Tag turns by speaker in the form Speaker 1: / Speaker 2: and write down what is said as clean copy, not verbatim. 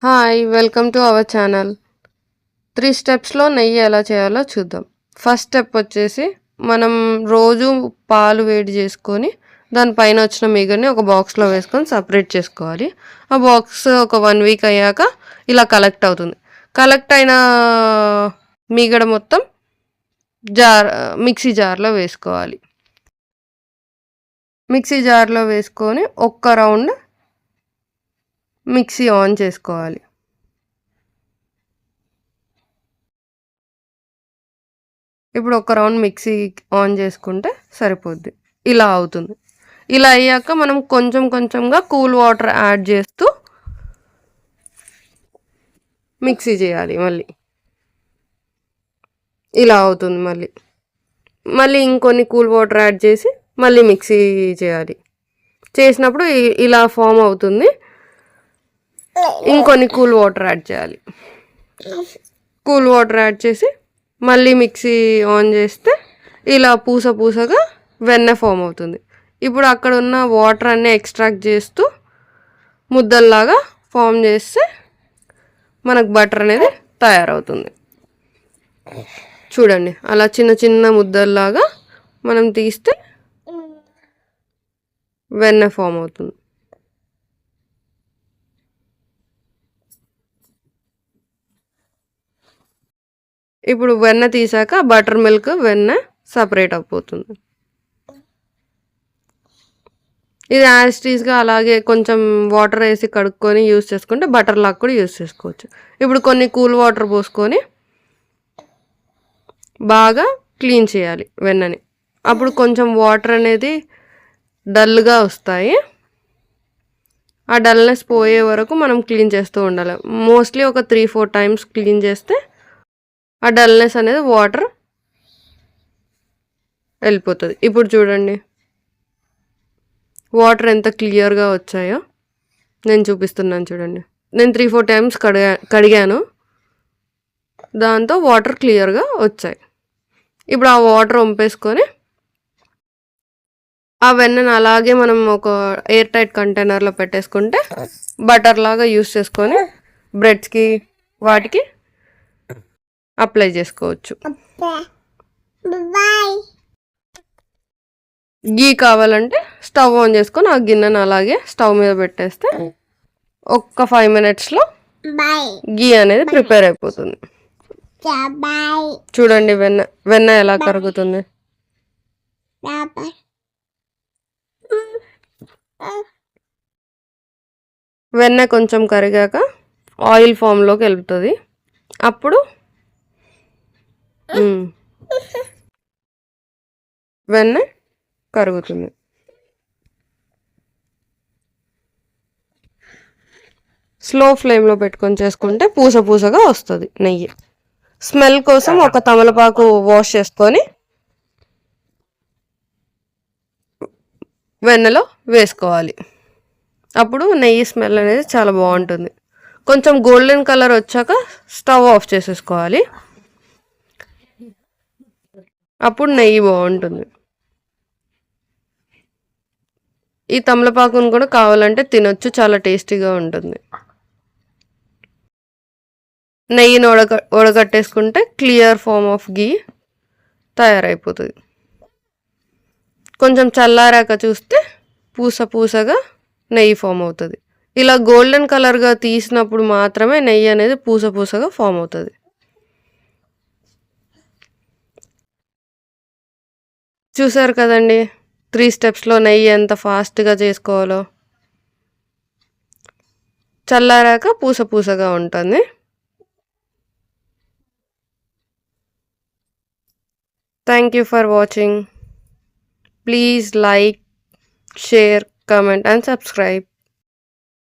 Speaker 1: Hi welcome to our channel. 3 స్టెప్స్లో నెయ్యి ఎలా చేయాలో చూద్దాం. ఫస్ట్ స్టెప్ వచ్చేసి మనం రోజు పాలు వేడి చేసుకొని దానిపైన వచ్చిన మీగడని ఒక బాక్స్లో వేసుకొని సపరేట్ చేసుకోవాలి. ఆ బాక్స్ ఒక 1 వీక్ అయ్యాక ఇలా కలెక్ట్ అవుతుంది. కలెక్ట్ అయిన మీగడ మొత్తం మిక్సీ జార్లో వేసుకోవాలి. మిక్సీ జార్లో వేసుకొని ఒక్క రౌండ్ మిక్సీ ఆన్ చేసుకోవాలి. ఇప్పుడు ఒక రౌండ్ మిక్సీ ఆన్ చేసుకుంటే సరిపోద్ది. ఇలా అవుతుంది. ఇలా అయ్యాక మనం కొంచెం కొంచెంగా కూల్ వాటర్ యాడ్ చేస్తూ మిక్సీ చేయాలి. ఇలా అవుతుంది. మళ్ళీ ఇంకొన్ని కూల్ వాటర్ యాడ్ చేసి మళ్ళీ మిక్సీ చేయాలి. చేసినప్పుడు ఇలా ఫామ్ అవుతుంది. ఇంకొన్ని కూల్ వాటర్ యాడ్ చేయాలి. కూల్ వాటర్ యాడ్ చేసి మళ్ళీ మిక్సీ ఆన్ చేస్తే ఇలా పూసగా వెన్న ఫామ్ అవుతుంది. ఇప్పుడు అక్కడ ఉన్న వాటర్ అన్నీ ఎక్స్ట్రాక్ట్ చేస్తూ ముద్దల్లాగా ఫామ్ చేస్తే మనకు బటర్ అనేది తయారవుతుంది. చూడండి, అలా చిన్న చిన్న ముద్దల్లాగా మనం తీస్తే వెన్న ఫామ్ అవుతుంది. ఇప్పుడు వెన్న తీసాక బటర్ మిల్క్ వెన్న సపరేట్ అయిపోతుంది. ఇది యాస్టీస్గా అలాగే కొంచెం వాటర్ వేసి కడుక్కొని యూస్ చేసుకుంటే బటర్ లాగా కూడా యూస్ చేసుకోవచ్చు. ఇప్పుడు కొన్ని కూల్ వాటర్ పోసుకొని బాగా క్లీన్ చేయాలి వెన్నని. అప్పుడు కొంచెం వాటర్ అనేది డల్గా వస్తాయి. ఆ డల్నెస్ పోయే వరకు మనం క్లీన్ చేస్తూ ఉండాలి. మోస్ట్లీ ఒక 3-4 టైమ్స్ క్లీన్ చేస్తే ఆ డల్నెస్ అనేది వాటర్ వెళ్ళిపోతుంది. ఇప్పుడు చూడండి వాటర్ ఎంత క్లియర్గా వచ్చాయో నేను చూపిస్తున్నాను. చూడండి, నేను 3-4 టైమ్స్ కడిగాను. దాంతో వాటర్ క్లియర్గా వచ్చాయి. ఇప్పుడు ఆ వాటర్ వంపేసుకొని ఆ వెన్నను అలాగే మనం ఒక ఎయిర్ టైట్ కంటైనర్లో పెట్టేసుకుంటే బటర్ లాగా యూస్ చేసుకొని బ్రెడ్స్కి వాటికి అప్లై చేసుకోవచ్చు. గీ కావాలంటే స్టవ్ ఆన్ చేసుకొని ఆ గిన్నెను అలాగే స్టవ్ మీద పెట్టేస్తే ఒక్క 5 మినిట్స్లో గీ అనేది ప్రిపేర్ అయిపోతుంది. చూడండి వెన్న ఎలా కరుగుతుంది. వెన్న కొంచెం కరిగాక ఆయిల్ ఫామ్లోకి వెళ్తుంది. అప్పుడు వెన్న కరుగుతుంది. స్లో ఫ్లేమ్లో పెట్టుకొని చేసుకుంటే పూసగా వస్తుంది నెయ్యి. స్మెల్ కోసం ఒక తమలపాకు వాష్ చేసుకొని వెన్నలో వేసుకోవాలి. అప్పుడు నెయ్యి స్మెల్ అనేది చాలా బాగుంటుంది. కొంచెం గోల్డెన్ కలర్ వచ్చాక స్టవ్ ఆఫ్ చేసేసుకోవాలి. అప్పుడు నెయ్యి బాగుంటుంది. ఈ తమలపాకును కూడా కావాలంటే తినొచ్చు, చాలా టేస్టీగా ఉంటుంది. నెయ్యిని ఉడకట్టేసుకుంటే క్లియర్ ఫామ్ ఆఫ్ గీ తయారైపోతుంది. కొంచెం చల్లారాక చూస్తే పూసగా నెయ్యి ఫామ్ అవుతుంది. ఇలా గోల్డెన్ కలర్గా తీసినప్పుడు మాత్రమే నెయ్యి అనేది పూసగా ఫామ్ అవుతుంది. చూసారు కదండి, 3 స్టెప్స్లో నెయ్యి ఎంత ఫాస్ట్గా చేసుకోవాలో. చల్లారాక పూసగా ఉంటుంది. Thank you for watching. Please like, share, comment and subscribe.